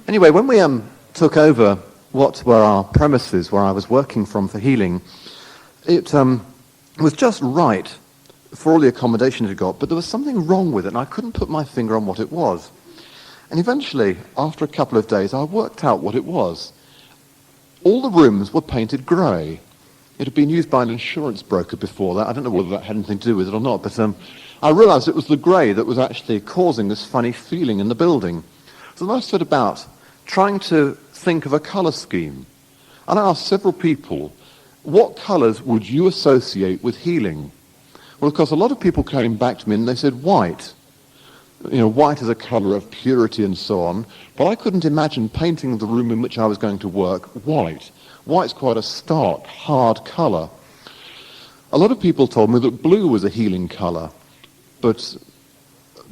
Anyway, when we took over what were our premises where I was working from for healing, it was just right for all the accommodation it had got, but there was something wrong with it, and I couldn't put my finger on what it was. And eventually, after a couple of days, I worked out what it was. All the rooms were painted grey. It had been used by an insurance broker before that. I don't know whether that had anything to do with it or not, but I realised it was the grey that was actually causing this funny feeling in the building. So then I set about trying to think of a colour scheme. And I asked several people, what colours would you associate with healing? Well, of course, a lot of people came back to me and they said white. You know, white is a colour of purity and so on. But I couldn't imagine painting the room in which I was going to work white. White's quite a stark, hard colour. A lot of people told me that blue was a healing colour. But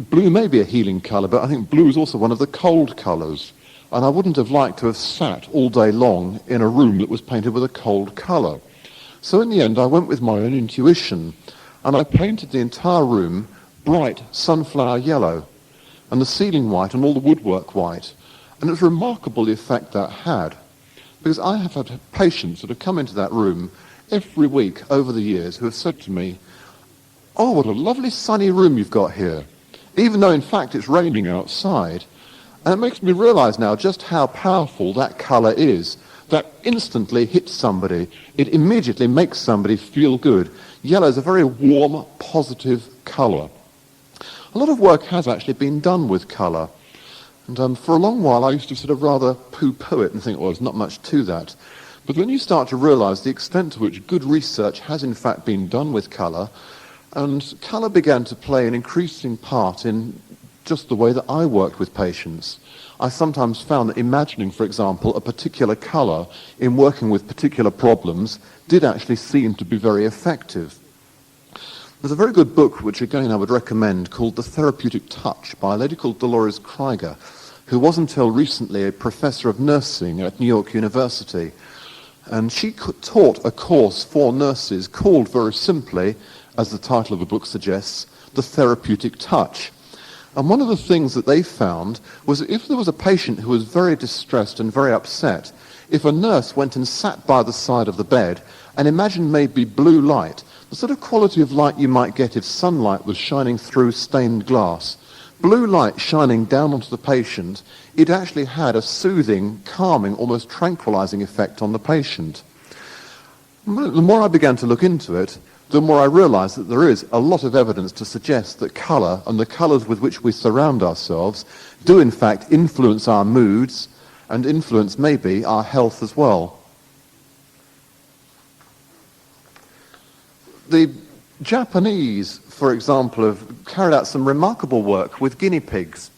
blue may be a healing colour, but I think blue is also one of the cold colours. And I wouldn't have liked to have sat all day long in a room that was painted with a cold colour. So in the end, I went with my own intuition, and I painted the entire room bright sunflower yellow, and the ceiling white and all the woodwork white. And it was remarkable the effect that had, because I have had patients that have come into that room every week over the years who have said to me, "Oh, what a lovely sunny room you've got here," even though in fact it's raining outside. And it makes me realise now just how powerful that colour is. That instantly hits somebody. It immediately makes somebody feel good. Yellow is a very warm, positive colour. A lot of work has actually been done with colour. And for a long while I used to sort of rather poo-poo it and think, well, there's not much to that. But when you start to realise the extent to which good research has in fact been done with colour, and colour began to play an increasing part in just the way that I worked with patients. I sometimes found that imagining, for example, a particular colour in working with particular problems did actually seem to be very effective. There's a very good book, which again I would recommend, called The Therapeutic Touch by a lady called Dolores Krieger, who was until recently a professor of nursing at New York University. And she taught a course for nurses called very simply, as the title of the book suggests, The Therapeutic Touch. And one of the things that they found was that if there was a patient who was very distressed and very upset, if a nurse went and sat by the side of the bed and imagined maybe blue light, the sort of quality of light you might get if sunlight was shining through stained glass, blue light shining down onto the patient, it actually had a soothing, calming, almost tranquilizing effect on the patient. The more I began to look into it, the more I realised that there is a lot of evidence to suggest that colour and the colours with which we surround ourselves do in fact influence our moods and influence maybe our health as well. The Japanese, for example, have carried out some remarkable work with guinea pigs,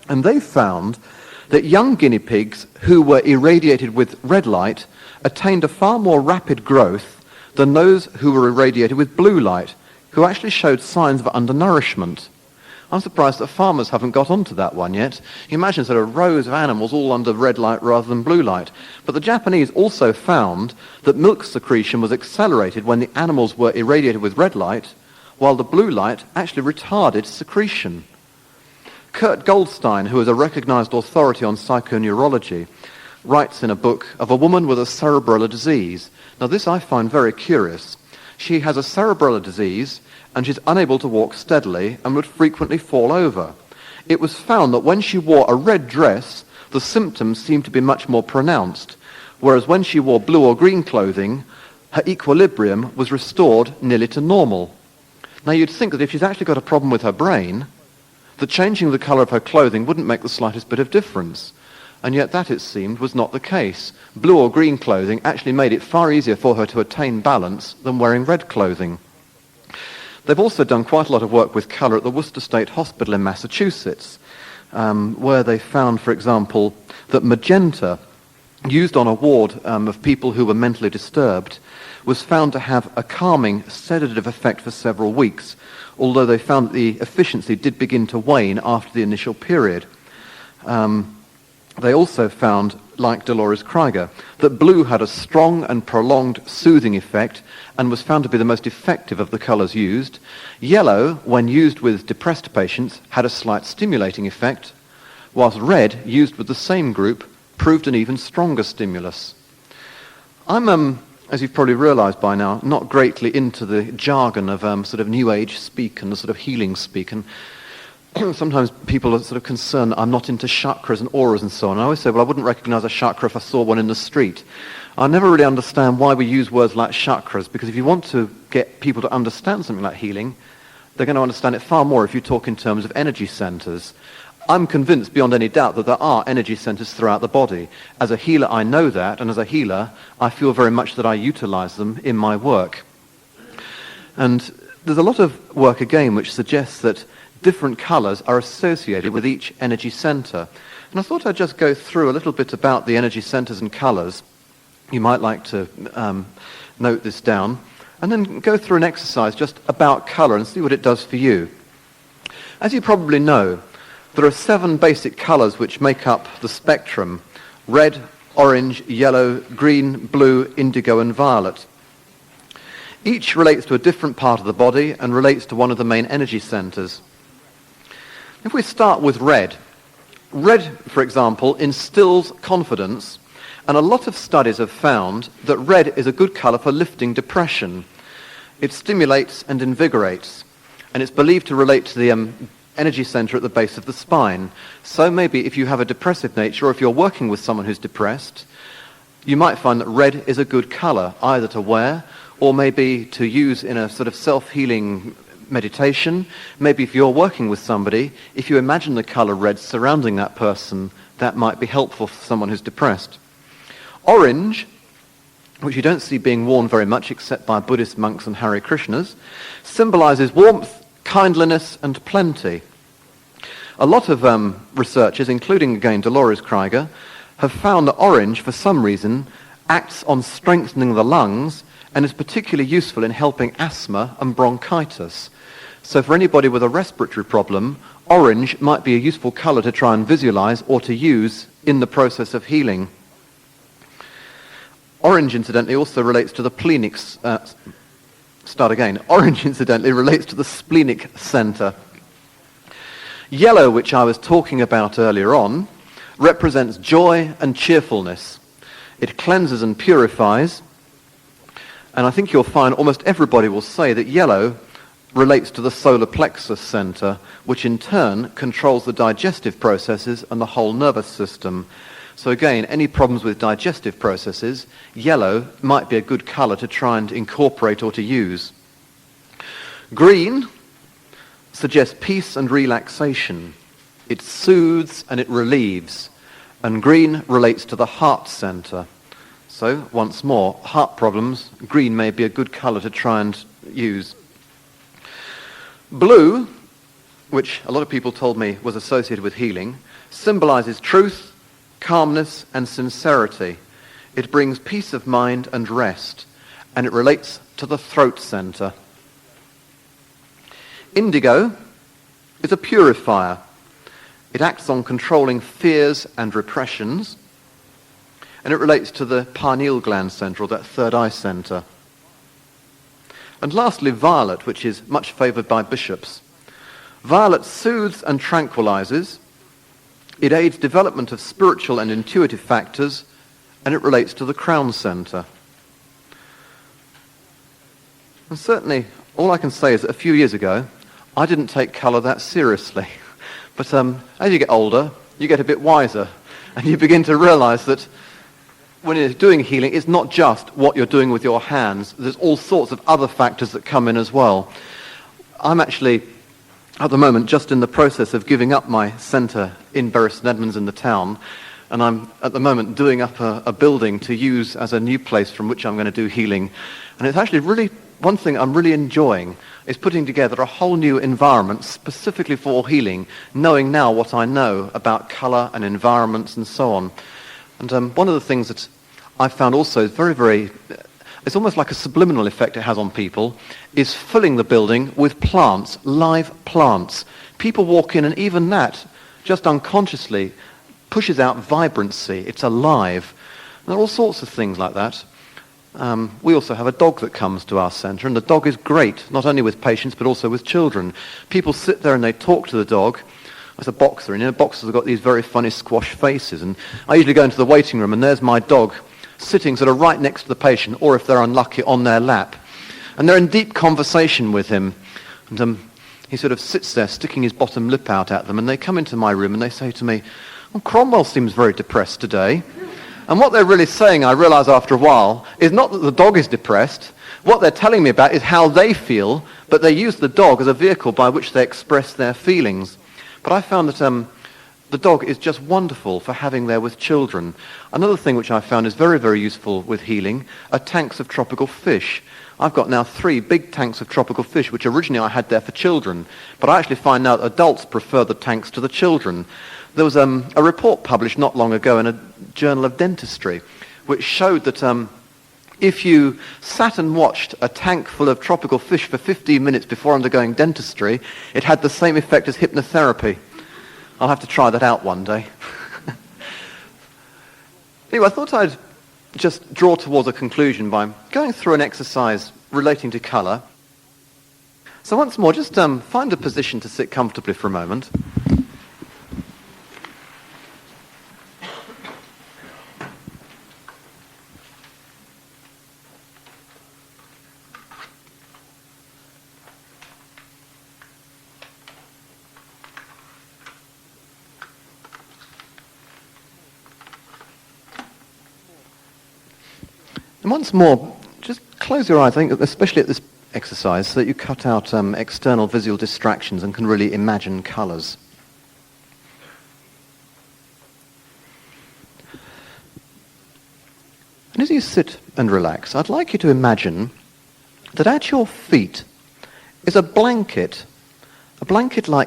and they found that young guinea pigs who were irradiated with red light attained a far more rapid growth than those who were irradiated with blue light, who actually showed signs of undernourishment. I'm surprised that farmers haven't got onto that one yet. You imagine sort of rows of animals all under red light rather than blue light. But the Japanese also found that milk secretion was accelerated when the animals were irradiated with red light, while the blue light actually retarded secretion. Kurt Goldstein, who is a recognized authority on psychoneurology, writes in a book of a woman with a cerebellar disease. Now this I find very curious. She has a cerebellar disease and she's unable to walk steadily and would frequently fall over. It was found that when she wore a red dress, the symptoms seemed to be much more pronounced, whereas when she wore blue or green clothing, her equilibrium was restored nearly to normal. Now you'd think that if she's actually got a problem with her brain, that changing the colour of her clothing wouldn't make the slightest bit of difference. And yet that, it seemed, was not the case. Blue or green clothing actually made it far easier for her to attain balance than wearing red clothing. They've also done quite a lot of work with colour at the Worcester State Hospital in Massachusetts, where they found, for example, that magenta, used on a ward of people who were mentally disturbed, was found to have a calming, sedative effect for several weeks, although they found that the efficiency did begin to wane after the initial period. They also found, like Dolores Krieger, that blue had a strong and prolonged soothing effect and was found to be the most effective of the colours used. Yellow, when used with depressed patients, had a slight stimulating effect. whilst red, used with the same group, proved an even stronger stimulus. I'm, as you've probably realised by now, not greatly into the jargon of sort of New Age speak and the sort of healing speak, and sometimes people are sort of concerned I'm not into chakras and auras and so on. I always say, well, I wouldn't recognise a chakra if I saw one in the street. I never really understand why we use words like chakras, because if you want to get people to understand something like healing, they're going to understand it far more if you talk in terms of energy centres. I'm convinced beyond any doubt that there are energy centres throughout the body. As a healer, I know that, and as a healer, I feel very much that I utilise them in my work. And there's a lot of work, again, which suggests that different colours are associated with each energy centre. And I thought I'd just go through a little bit about the energy centres and colours. You might like to note this down, and then go through an exercise just about colour and see what it does for you. As you probably know, there are 7 basic colours which make up the spectrum: red, orange, yellow, green, blue, indigo and violet. Each relates to a different part of the body and relates to one of the main energy centres. If we start with red, red, for example, instills confidence, and a lot of studies have found that red is a good colour for lifting depression. It stimulates and invigorates, and it's believed to relate to the energy centre at the base of the spine. So maybe if you have a depressive nature, or if you're working with someone who's depressed, you might find that red is a good colour, either to wear or maybe to use in a sort of self-healing meditation. Maybe if you're working with somebody, if you imagine the colour red surrounding that person, that might be helpful for someone who's depressed. Orange, which you don't see being worn very much except by Buddhist monks and Hare Krishnas, symbolises warmth, kindliness and plenty. A lot of researchers, including again Dolores Krieger, have found that orange, for some reason, acts on strengthening the lungs and is particularly useful in helping asthma and bronchitis. So for anybody with a respiratory problem, orange might be a useful colour to try and visualise or to use in the process of healing. Orange, incidentally, also relates to the splenic... Orange, incidentally, relates to the splenic centre. Yellow, which I was talking about earlier on, represents joy and cheerfulness. It cleanses and purifies, and I think you'll find almost everybody will say that yellow relates to the solar plexus centre, which in turn controls the digestive processes and the whole nervous system. So again, any problems with digestive processes, yellow might be a good colour to try and incorporate or to use. Green suggests peace and relaxation. It soothes and it relieves. And green relates to the heart centre. So, once more, heart problems, green may be a good colour to try and use. Blue, which a lot of people told me was associated with healing, symbolises truth, calmness and sincerity. It brings peace of mind and rest, and it relates to the throat centre. Indigo is a purifier. It acts on controlling fears and repressions, and it relates to the pineal gland centre, or that third eye centre. And lastly, violet, which is much favoured by bishops. Violet soothes and tranquilizes. It aids development of spiritual and intuitive factors, and it relates to the crown centre. And certainly, all I can say is that a few years ago, I didn't take colour that seriously. But as you get older, you get a bit wiser, and you begin to realise that when you're doing healing, it's not just what you're doing with your hands. There's all sorts of other factors that come in as well. I'm actually, at the moment, just in the process of giving up my centre in Bury St Edmunds in the town, and I'm, at the moment, doing up a building to use as a new place from which I'm going to do healing. And it's actually really, one thing I'm really enjoying is putting together a whole new environment specifically for healing, knowing now what I know about colour and environments and so on. And one of the things that I found also is very, it's almost like a subliminal effect it has on people, is filling the building with plants, live plants. People walk in and even that, just unconsciously, pushes out vibrancy. It's alive. And there are all sorts of things like that. We also have a dog that comes to our centre, and the dog is great, not only with patients but also with children. People sit there and they talk to the dog, as a boxer, and boxers have got these very funny squash faces, and I usually go into the waiting room and there's my dog sitting sort of right next to the patient, or if they're unlucky, on their lap. And they're in deep conversation with him, and he sort of sits there sticking his bottom lip out at them, and they come into my room and they say to me, "Well, Cromwell seems very depressed today." And what they're really saying, I realise after a while, is not that the dog is depressed. What they're telling me about is how they feel, but they use the dog as a vehicle by which they express their feelings. But I found that the dog is just wonderful for having there with children. Another thing which I found is very, very useful with healing are tanks of tropical fish. I've got now 3 big tanks of tropical fish, which originally I had there for children, but I actually find now that adults prefer the tanks to the children. There was a report published not long ago in a journal of dentistry, which showed that if you sat and watched a tank full of tropical fish for 15 minutes before undergoing dentistry, it had the same effect as hypnotherapy. I'll have to try that out one day. Anyway, I thought I'd just draw towards a conclusion by going through an exercise relating to colour. So once more, just find a position to sit comfortably for a moment. And once more, just close your eyes, I think, especially at this exercise, so that you cut out external visual distractions and can really imagine colours. And as you sit and relax, I'd like you to imagine that at your feet is a blanket-like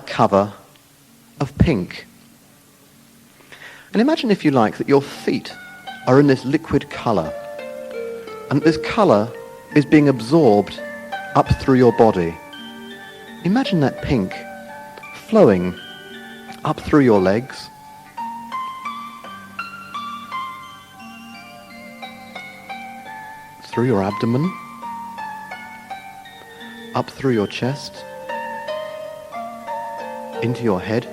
cover of pink. And imagine, if you like, that your feet are in this liquid colour. And this colour is being absorbed up through your body. Imagine that pink flowing up through your legs, through your abdomen, up through your chest, into your head,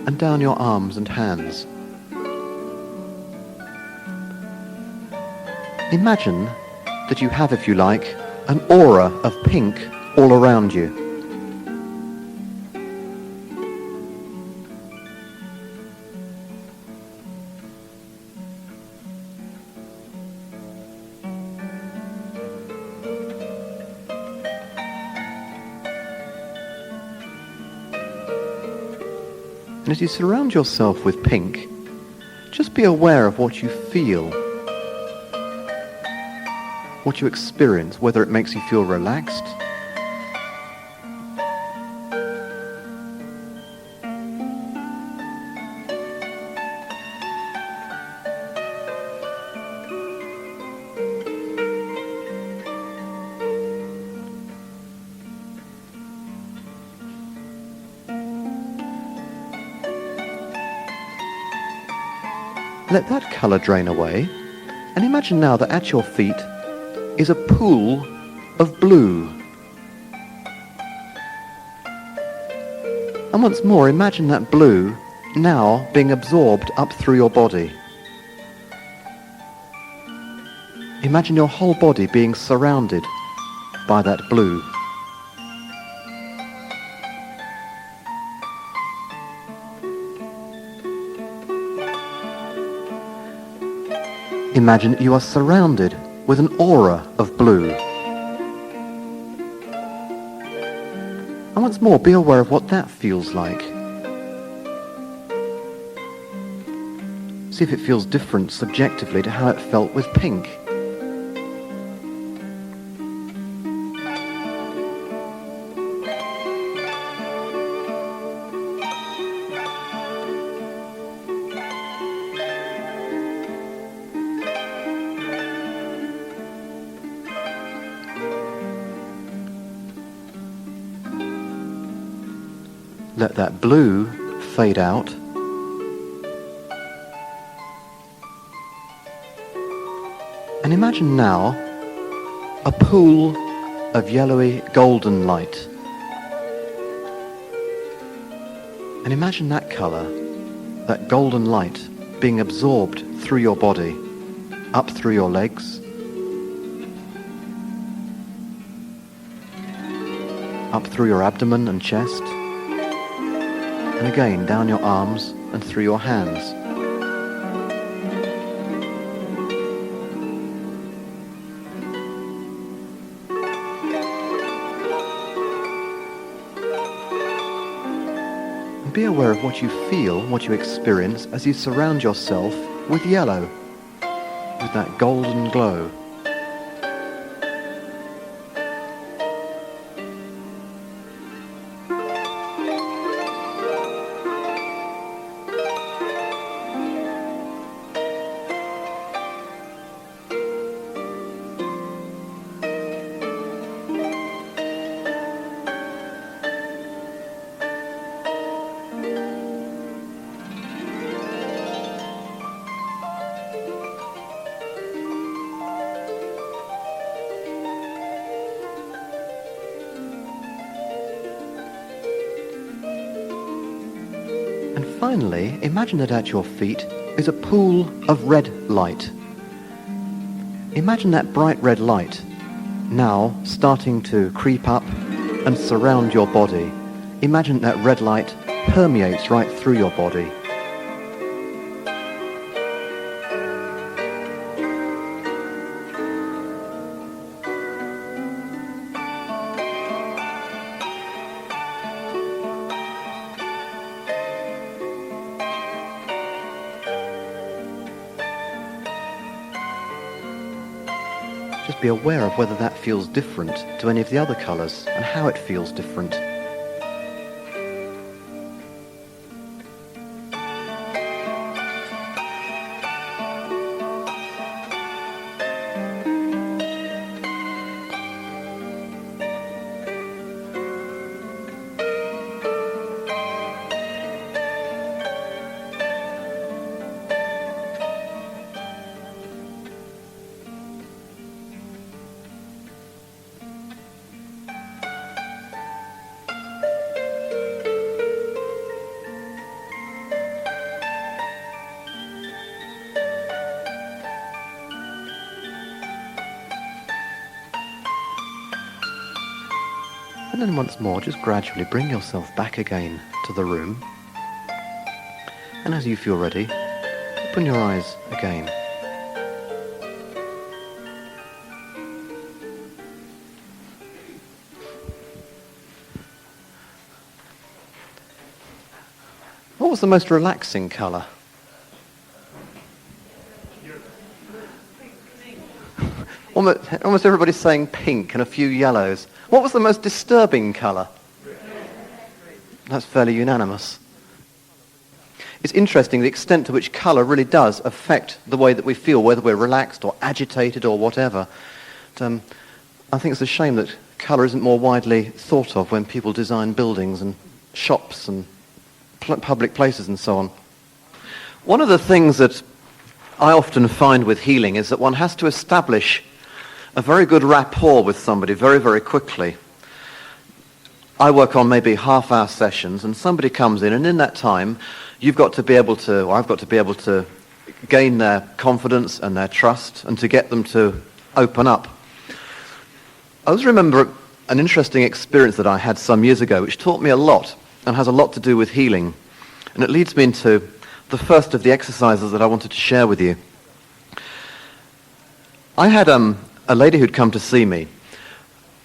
and down your arms and hands. Imagine that you have, if you like, an aura of pink all around you. And as you surround yourself with pink, just be aware of what you feel, what you experience, whether it makes you feel relaxed, let that colour drain away, and imagine now that at your feet is a pool of blue. And once more, imagine that blue now being absorbed up through your body. Imagine your whole body being surrounded by that blue. Imagine that you are surrounded with an aura of blue. And once more, be aware of what that feels like. See if it feels different subjectively to how it felt with pink. Let that blue fade out. And imagine now a pool of yellowy golden light. And imagine that colour, that golden light, being absorbed through your body, up through your legs, up through your abdomen and chest, and again down your arms and through your hands. And be aware of what you feel, what you experience as you surround yourself with yellow, with that golden glow. And finally, imagine that at your feet is a pool of red light. Imagine that bright red light now starting to creep up and surround your body. Imagine that red light permeates right through your body. Just be aware of whether that feels different to any of the other colours and how it feels different. And then once more, just gradually bring yourself back again to the room. And as you feel ready, open your eyes again. What was the most relaxing colour? Almost everybody's saying pink and a few yellows. What was the most disturbing colour? That's fairly unanimous. It's interesting the extent to which colour really does affect the way that we feel, whether we're relaxed or agitated or whatever. But, I think it's a shame that colour isn't more widely thought of when people design buildings and shops and public places and so on. One of the things that I often find with healing is that one has to establish a very good rapport with somebody very, very quickly. I work on maybe half-hour sessions and somebody comes in, and in that time you've got to be able to, or I've got to be able to gain their confidence and their trust and to get them to open up. I always remember an interesting experience that I had some years ago which taught me a lot and has a lot to do with healing. And it leads me into the first of the exercises that I wanted to share with you. I had a lady who'd come to see me.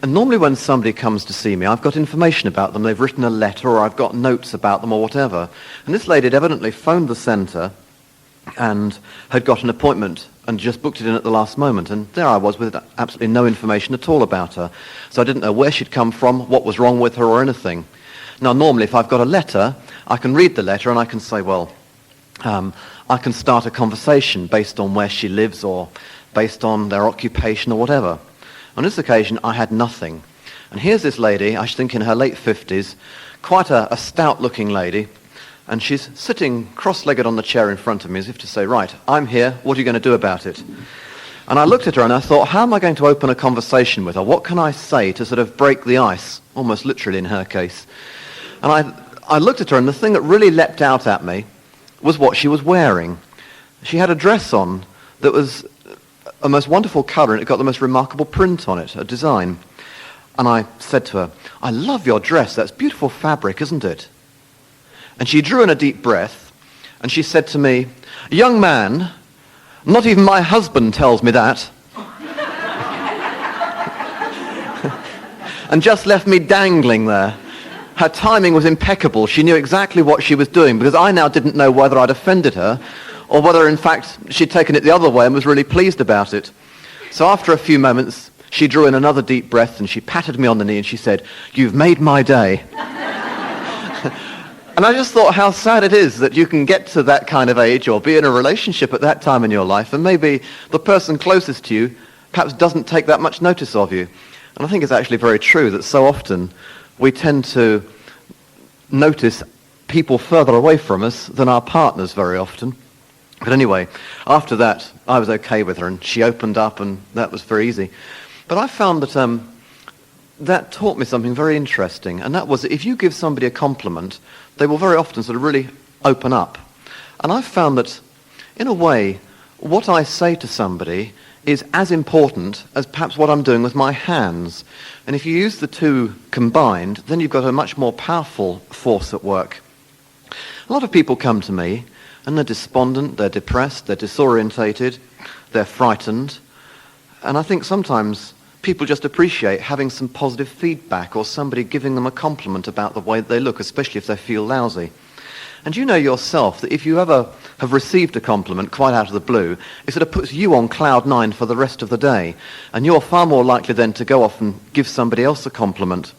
And normally when somebody comes to see me, I've got information about them. They've written a letter or I've got notes about them or whatever. And this lady had evidently phoned the centre and had got an appointment and just booked it in at the last moment. And there I was with absolutely no information at all about her. So I didn't know where she'd come from, what was wrong with her or anything. Now normally if I've got a letter, I can read the letter and I can say, well, I can start a conversation based on where she lives or based on their occupation or whatever. On this occasion, I had nothing. And here's this lady, I should think in her late 50s, quite a stout-looking lady, and she's sitting cross-legged on the chair in front of me as if to say, right, I'm here, what are you going to do about it? And I looked at her and I thought, how am I going to open a conversation with her? What can I say to sort of break the ice, almost literally in her case? And I looked at her, and the thing that really leapt out at me was what she was wearing. She had a dress on that was a most wonderful colour, and it got the most remarkable print on it, a design. And I said to her, "I love your dress. That's beautiful fabric, isn't it?" And she drew in a deep breath, and she said to me, "Young man, not even my husband tells me that." And just left me dangling there. Her timing was impeccable. She knew exactly what she was doing, because I now didn't know whether I'd offended her or whether, in fact, she'd taken it the other way and was really pleased about it. So after a few moments, she drew in another deep breath, and she patted me on the knee, and she said, "You've made my day." And I just thought how sad it is that you can get to that kind of age or be in a relationship at that time in your life, and maybe the person closest to you perhaps doesn't take that much notice of you. And I think it's actually very true that so often we tend to notice people further away from us than our partners very often. But anyway, after that, I was okay with her, and she opened up, and that was very easy. But I found that that taught me something very interesting, and that was that if you give somebody a compliment, they will very often sort of really open up. And I found that, in a way, what I say to somebody is as important as perhaps what I'm doing with my hands. And if you use the two combined, then you've got a much more powerful force at work. A lot of people come to me, and they're despondent, they're depressed, they're disorientated, they're frightened. And I think sometimes people just appreciate having some positive feedback or somebody giving them a compliment about the way they look, especially if they feel lousy. And you know yourself that if you ever have received a compliment quite out of the blue, it sort of puts you on cloud nine for the rest of the day. And you're far more likely then to go off and give somebody else a compliment.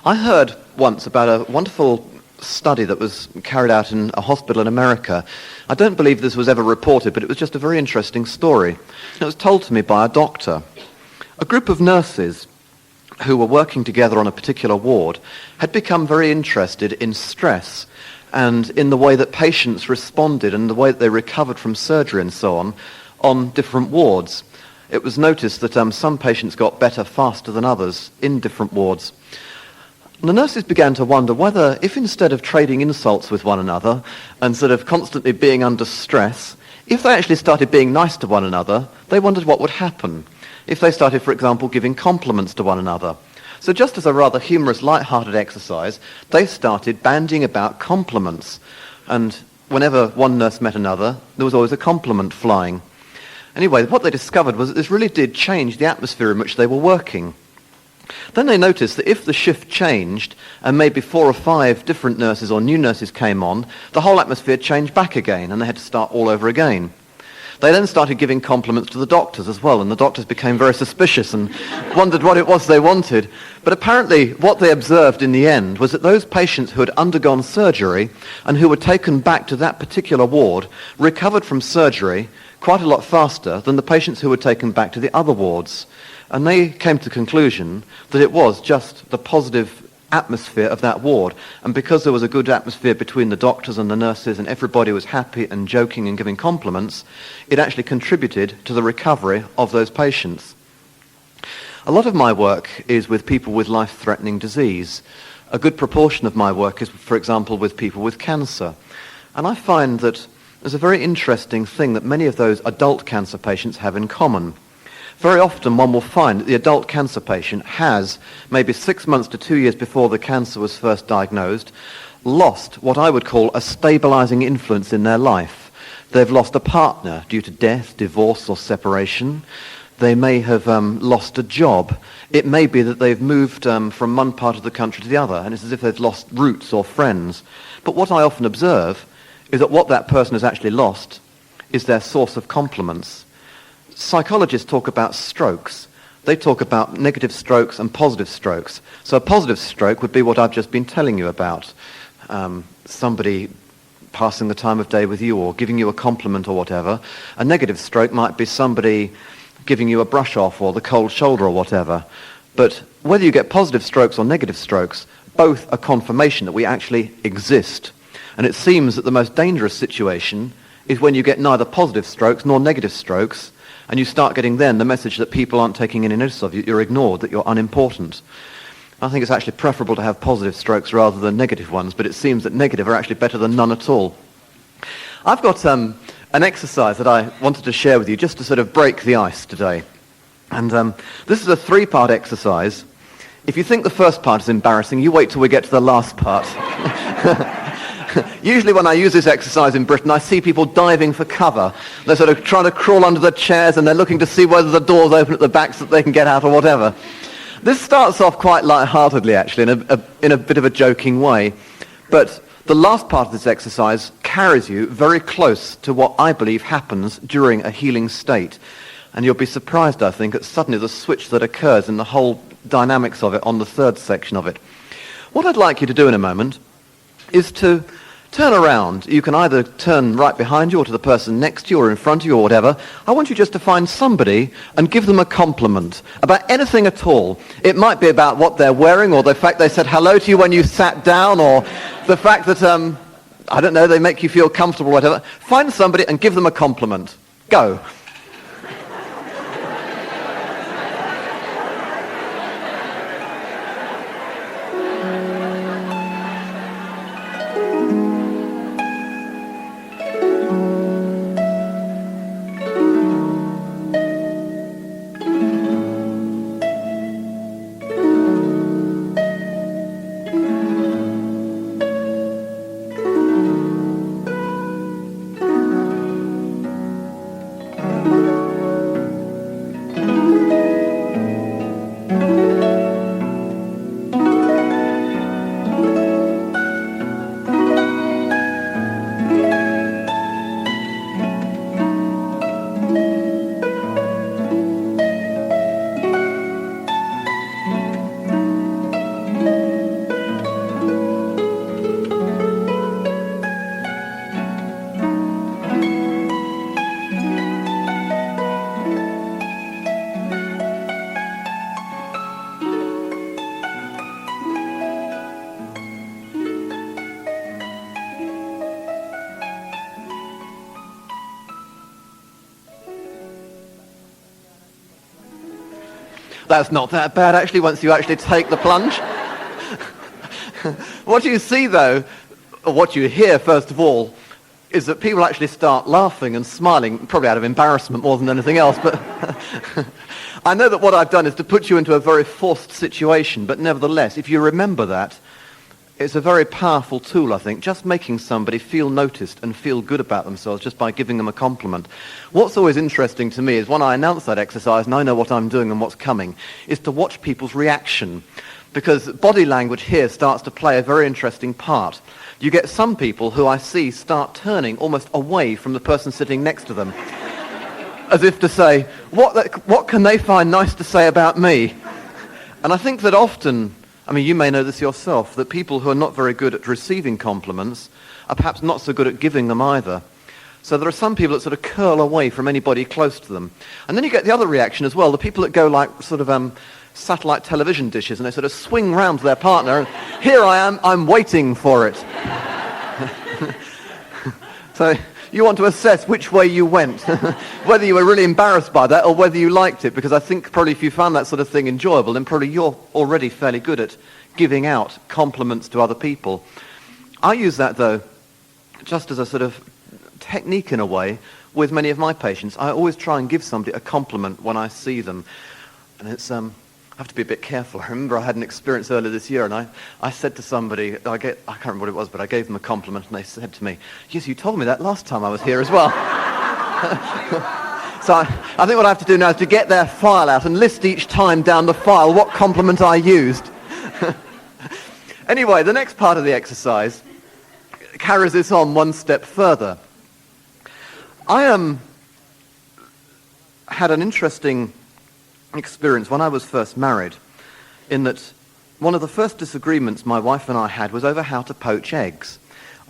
I heard once about a wonderful study that was carried out in a hospital in America. I don't believe this was ever reported, but it was just a very interesting story. It was told to me by a doctor. A group of nurses who were working together on a particular ward had become very interested in stress and in the way that patients responded and the way that they recovered from surgery and so on different wards. It was noticed that some patients got better faster than others in different wards. And the nurses began to wonder whether, if instead of trading insults with one another and sort of constantly being under stress, if they actually started being nice to one another, they wondered what would happen. If they started, for example, giving compliments to one another. So just as a rather humorous, light-hearted exercise, they started bandying about compliments. And whenever one nurse met another, there was always a compliment flying. Anyway, what they discovered was that this really did change the atmosphere in which they were working. Then they noticed that if the shift changed, and maybe 4 or 5 different nurses or new nurses came on, the whole atmosphere changed back again, and they had to start all over again. They then started giving compliments to the doctors as well, and the doctors became very suspicious and wondered what it was they wanted. But apparently what they observed in the end was that those patients who had undergone surgery and who were taken back to that particular ward recovered from surgery quite a lot faster than the patients who were taken back to the other wards. And they came to the conclusion that it was just the positive atmosphere of that ward, and because there was a good atmosphere between the doctors and the nurses and everybody was happy and joking and giving compliments, it actually contributed to the recovery of those patients. A lot of my work is with people with life-threatening disease. A good proportion of my work is, for example, with people with cancer. And I find that there's a very interesting thing that many of those adult cancer patients have in common. Very often one will find that the adult cancer patient has, maybe 6 months to 2 years before the cancer was first diagnosed, lost what I would call a stabilizing influence in their life. They've lost a partner due to death, divorce or separation. They may have lost a job. It may be that they've moved from one part of the country to the other, and it's as if they've lost roots or friends. But what I often observe is that what that person has actually lost is their source of compliments. Psychologists talk about strokes. They talk about negative strokes and positive strokes. So a positive stroke would be what I've just been telling you about. Somebody passing the time of day with you or giving you a compliment or whatever. A negative stroke might be somebody giving you a brush off or the cold shoulder or whatever. But whether you get positive strokes or negative strokes, both are confirmation that we actually exist. And it seems that the most dangerous situation is when you get neither positive strokes nor negative strokes, and you start getting then the message that people aren't taking any notice of you, you're ignored, that you're unimportant. I think it's actually preferable to have positive strokes rather than negative ones, but it seems that negative are actually better than none at all. I've got an exercise that I wanted to share with you just to sort of break the ice today. And this is a 3-part exercise. If you think the first part is embarrassing, you wait till we get to the last part. Usually when I use this exercise in Britain, I see people diving for cover. They're sort of trying to crawl under the chairs and they're looking to see whether the door's open at the back so that they can get out or whatever. This starts off quite light-heartedly, actually, in a bit of a joking way. But the last part of this exercise carries you very close to what I believe happens during a healing state. And you'll be surprised, I think, at suddenly the switch that occurs in the whole dynamics of it on the third section of it. What I'd like you to do in a moment is to turn around. You can either turn right behind you or to the person next to you or in front of you or whatever. I want you just to find somebody and give them a compliment about anything at all. It might be about what they're wearing or the fact they said hello to you when you sat down or the fact that, I don't know, they make you feel comfortable or whatever. Find somebody and give them a compliment. Go. That's not that bad, actually, once you actually take the plunge. What you see, though, or what you hear, first of all, is that people actually start laughing and smiling, probably out of embarrassment more than anything else. But I know that what I've done is to put you into a very forced situation, but nevertheless, if you remember that, it's a very powerful tool, I think, just making somebody feel noticed and feel good about themselves just by giving them a compliment. What's always interesting to me is when I announce that exercise and I know what I'm doing and what's coming, is to watch people's reaction. Because body language here starts to play a very interesting part. You get some people who I see start turning almost away from the person sitting next to them, as if to say, what can they find nice to say about me? And I think that often, I mean, you may know this yourself, that people who are not very good at receiving compliments are perhaps not so good at giving them either. So there are some people that sort of curl away from anybody close to them. And then you get the other reaction as well, the people that go like sort of satellite television dishes and they sort of swing round to their partner, and here I am, I'm waiting for it. So you want to assess which way you went, whether you were really embarrassed by that or whether you liked it, because I think probably if you found that sort of thing enjoyable, then probably you're already fairly good at giving out compliments to other people. I use that, though, just as a sort of technique in a way with many of my patients. I always try and give somebody a compliment when I see them. And it's I have to be a bit careful. I remember I had an experience earlier this year, and I said to somebody, I can't remember what it was, but I gave them a compliment, and they said to me, yes, you told me that last time I was here as well. So I think what I have to do now is to get their file out and list each time down the file what compliment I used. Anyway, the next part of the exercise carries this on one step further. I had an interesting experience when I was first married, in that one of the first disagreements my wife and I had was over how to poach eggs.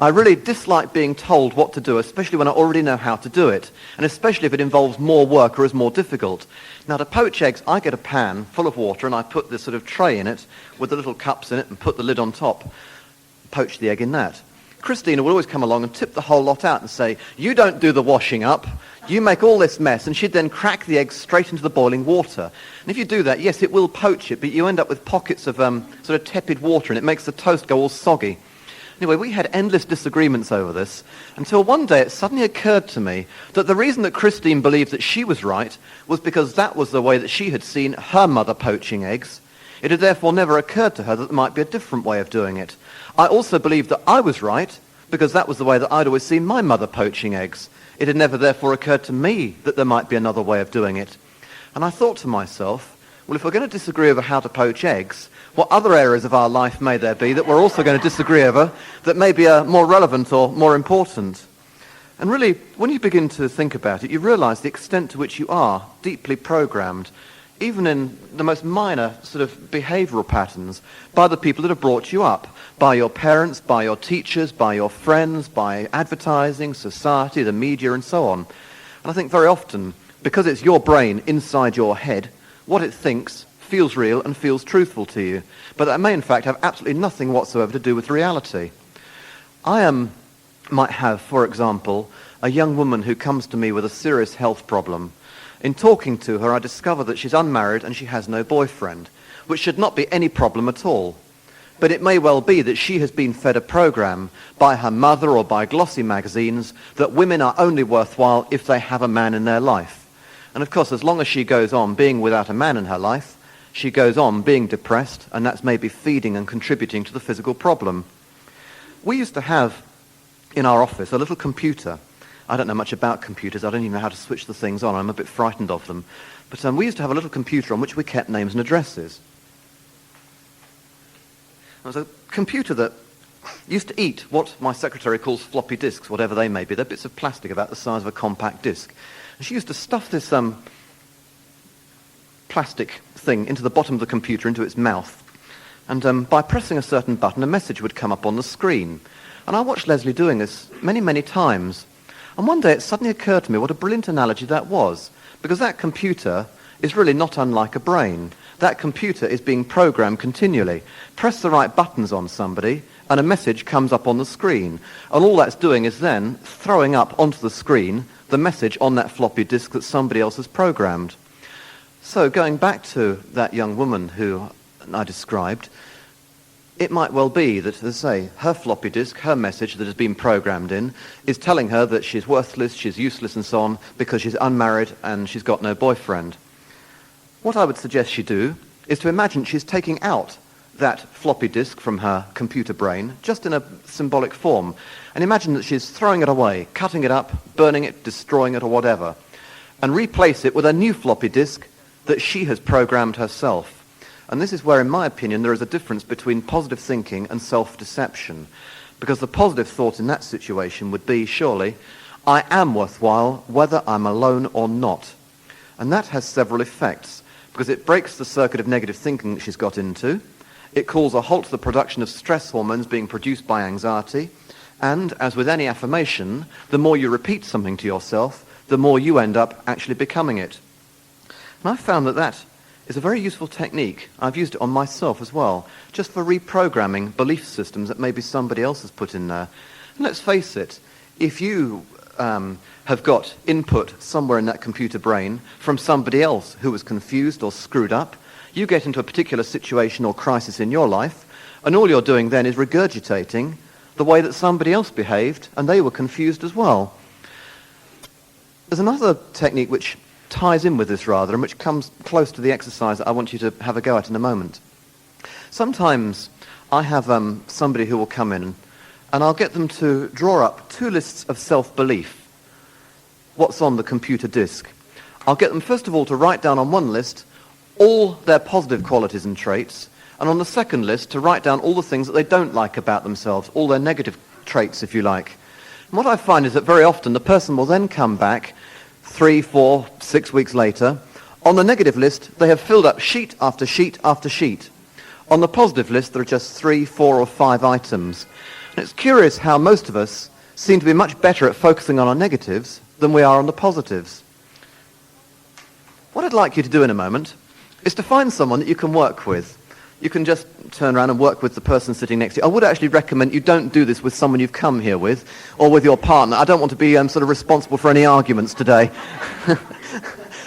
I really dislike being told what to do, especially when I already know how to do it, and especially if it involves more work or is more difficult. Now, to poach eggs, I get a pan full of water and I put this sort of tray in it with the little cups in it and put the lid on top, poach the egg in that. Christina would always come along and tip the whole lot out and say, you don't do the washing up, you make all this mess, and she'd then crack the eggs straight into the boiling water. And if you do that, yes, it will poach it, but you end up with pockets of sort of tepid water, and it makes the toast go all soggy. Anyway, we had endless disagreements over this, until one day it suddenly occurred to me that the reason that Christine believed that she was right was because that was the way that she had seen her mother poaching eggs. It had therefore never occurred to her that there might be a different way of doing it. I also believed that I was right because that was the way that I'd always seen my mother poaching eggs. It had never therefore occurred to me that there might be another way of doing it. And I thought to myself, well, if we're going to disagree over how to poach eggs, what other areas of our life may there be that we're also going to disagree over that may be more relevant or more important? And really, when you begin to think about it, you realize the extent to which you are deeply programmed, even in the most minor sort of behavioral patterns, by the people that have brought you up, by your parents, by your teachers, by your friends, by advertising, society, the media, and so on. And I think very often, because it's your brain inside your head, what it thinks feels real and feels truthful to you. But that may in fact have absolutely nothing whatsoever to do with reality. I might have, for example, a young woman who comes to me with a serious health problem. In talking to her, I discover that she's unmarried and she has no boyfriend, which should not be any problem at all. But it may well be that she has been fed a program by her mother or by glossy magazines that women are only worthwhile if they have a man in their life. And of course, as long as she goes on being without a man in her life, she goes on being depressed, and that's maybe feeding and contributing to the physical problem. We used to have in our office a little computer. I don't know much about computers. I don't even know how to switch the things on. I'm a bit frightened of them. But we used to have a little computer on which we kept names and addresses. It was a computer that used to eat what my secretary calls floppy disks, whatever they may be. They're bits of plastic about the size of a compact disk. And she used to stuff this plastic thing into the bottom of the computer, into its mouth. And by pressing a certain button, a message would come up on the screen. And I watched Leslie doing this many, many times. And one day it suddenly occurred to me what a brilliant analogy that was. Because that computer is really not unlike a brain. That computer is being programmed continually. Press the right buttons on somebody, and a message comes up on the screen. And all that's doing is then throwing up onto the screen the message on that floppy disk that somebody else has programmed. So going back to that young woman who I described, it might well be that, as I say, her floppy disk, her message that has been programmed in, is telling her that she's worthless, she's useless and so on, because she's unmarried and she's got no boyfriend. What I would suggest she do is to imagine she's taking out that floppy disk from her computer brain, just in a symbolic form, and imagine that she's throwing it away, cutting it up, burning it, destroying it or whatever, and replace it with a new floppy disk that she has programmed herself. And this is where, in my opinion, there is a difference between positive thinking and self-deception. Because the positive thought in that situation would be, surely, I am worthwhile whether I'm alone or not. And that has several effects, because it breaks the circuit of negative thinking that she's got into. It calls a halt to the production of stress hormones being produced by anxiety. And, as with any affirmation, the more you repeat something to yourself, the more you end up actually becoming it. And I've found that that is a very useful technique. I've used it on myself as well, just for reprogramming belief systems that maybe somebody else has put in there. And let's face it, if you have got input somewhere in that computer brain from somebody else who was confused or screwed up, you get into a particular situation or crisis in your life, and all you're doing then is regurgitating the way that somebody else behaved, and they were confused as well. There's another technique which ties in with this rather, and which comes close to the exercise that I want you to have a go at in a moment. Sometimes I have somebody who will come in, and I'll get them to draw up 2 lists of self-belief, what's on the computer disk. I'll get them first of all to write down on one list all their positive qualities and traits, and on the second list to write down all the things that they don't like about themselves, all their negative traits, if you like. And what I find is that very often the person will then come back 3, 4, 6 weeks later. On the negative list, they have filled up sheet after sheet after sheet. On the positive list, there are just 3, 4, or 5 items. And it's curious how most of us seem to be much better at focusing on our negatives than we are on the positives. What I'd like you to do in a moment is to find someone that you can work with. you can just turn around and work with the person sitting next to you. I would actually recommend you don't do this with someone you've come here with or with your partner. I don't want to be sort of responsible for any arguments today.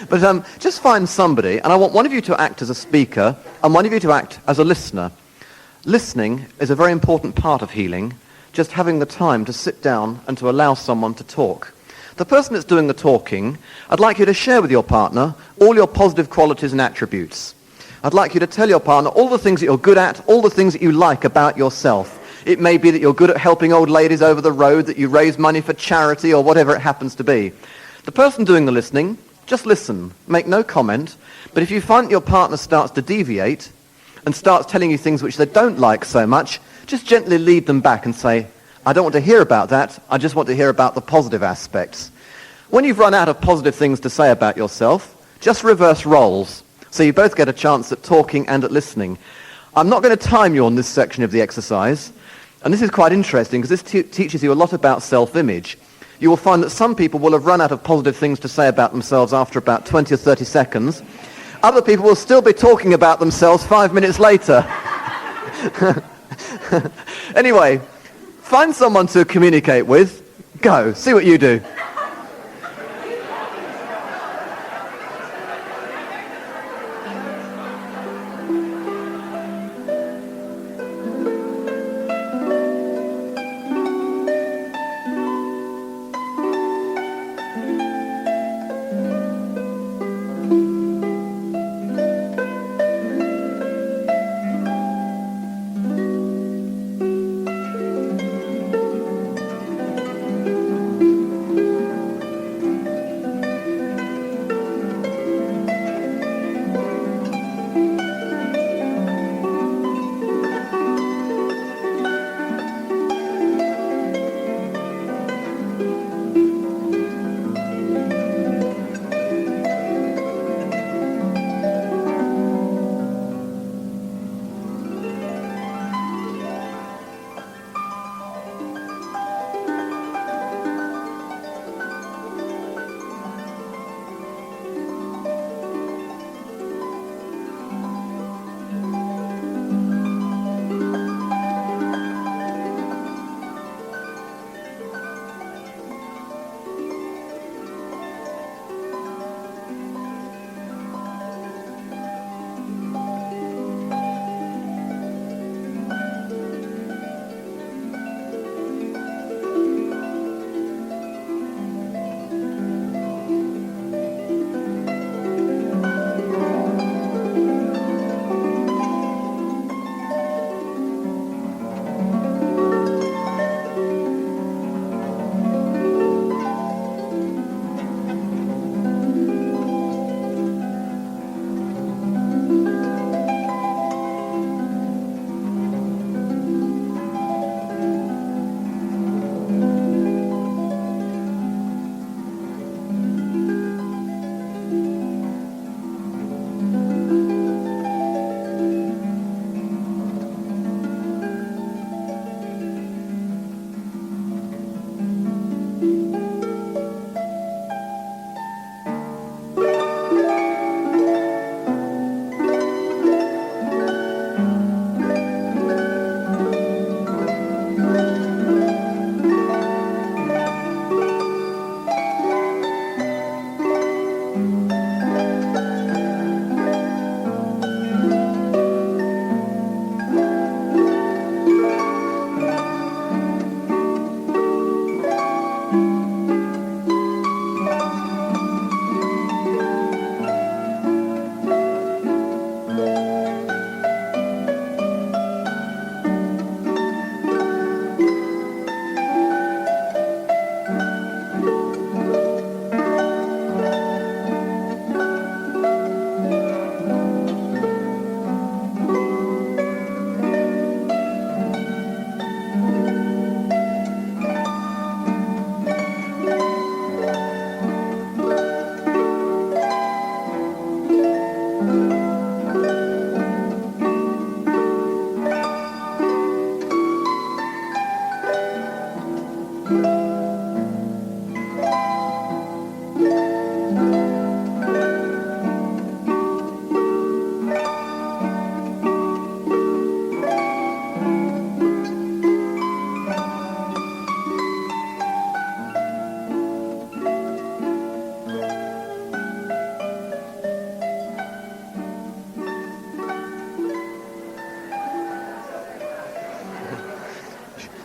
But just find somebody, and I want one of you to act as a speaker and one of you to act as a listener. Listening is a very important part of healing, just having the time to sit down and to allow someone to talk. The person that's doing the talking, I'd like you to share with your partner all your positive qualities and attributes. I'd like you to tell your partner all the things that you're good at, all the things that you like about yourself. It may be that you're good at helping old ladies over the road, that you raise money for charity, or whatever it happens to be. The person doing the listening, just listen, make no comment, but if you find that your partner starts to deviate and starts telling you things which they don't like so much, just gently lead them back and say, I don't want to hear about that, I just want to hear about the positive aspects. When you've run out of positive things to say about yourself, just reverse roles. So you both get a chance at talking and at listening. I'm not going to time you on this section of the exercise, and this is quite interesting because this teaches you a lot about self-image. You will find that some people will have run out of positive things to say about themselves after about 20 or 30 seconds. Other people will still be talking about themselves 5 minutes later. Anyway, find someone to communicate with. Go, see what you do.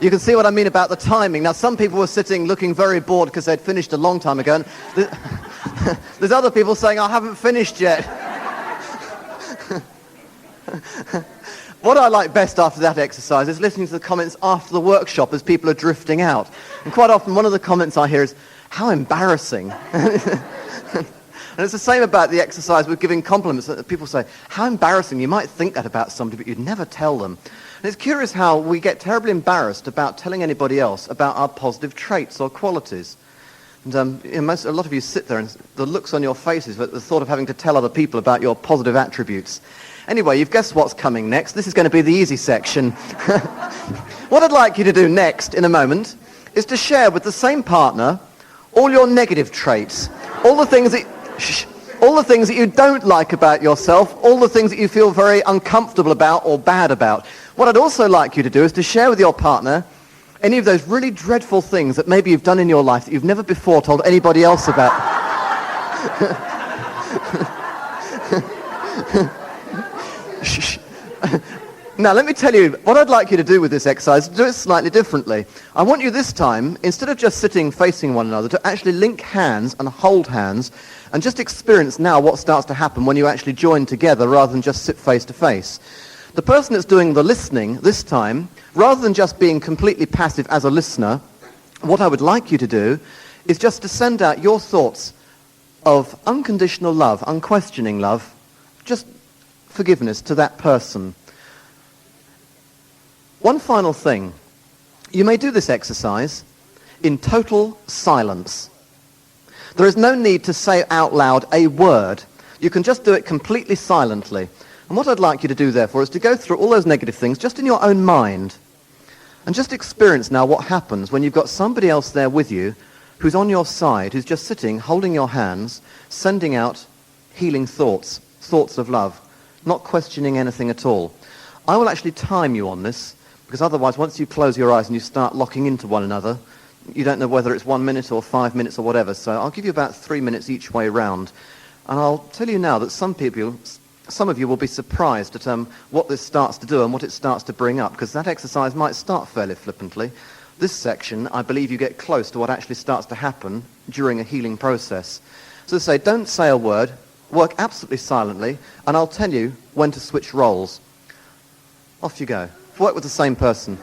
You can see what I mean about the timing. Now, some people were sitting looking very bored because they'd finished a long time ago. And there's other people saying, I haven't finished yet. What I like best after that exercise is listening to the comments after the workshop as people are drifting out. And quite often one of the comments I hear is, how embarrassing. And it's the same about the exercise with giving compliments. People say, how embarrassing. You might think that about somebody, but you'd never tell them. And it's curious how we get terribly embarrassed about telling anybody else about our positive traits or qualities. And a lot of you sit there and the looks on your faces at the thought of having to tell other people about your positive attributes. Anyway, you've guessed what's coming next. This is going to be the easy section. What I'd like you to do next, in a moment, is to share with the same partner all your negative traits, all the things that you don't like about yourself, all the things that you feel very uncomfortable about or bad about. What I'd also like you to do is to share with your partner any of those really dreadful things that maybe you've done in your life that you've never before told anybody else about. Now, let me tell you, what I'd like you to do with this exercise, do it slightly differently. I want you this time, instead of just sitting facing one another, to actually link hands and hold hands and just experience now what starts to happen when you actually join together rather than just sit face to face. The person that's doing the listening this time, rather than just being completely passive as a listener, what I would like you to do is just to send out your thoughts of unconditional love, unquestioning love, just forgiveness to that person. One final thing. You may do this exercise in total silence. There is no need to say out loud a word. You can just do it completely silently. And what I'd like you to do, therefore, is to go through all those negative things just in your own mind and just experience now what happens when you've got somebody else there with you who's on your side, who's just sitting, holding your hands, sending out healing thoughts, thoughts of love, not questioning anything at all. I will actually time you on this, because otherwise, once you close your eyes and you start locking into one another, you don't know whether it's 1 minute or 5 minutes or whatever. So I'll give you about 3 minutes each way round. And I'll tell you now that some of you will be surprised at what this starts to do and what it starts to bring up, because that exercise might start fairly flippantly. This section, I believe you get close to what actually starts to happen during a healing process. So say, don't say a word, work absolutely silently, and I'll tell you when to switch roles. Off you go. Work with the same person.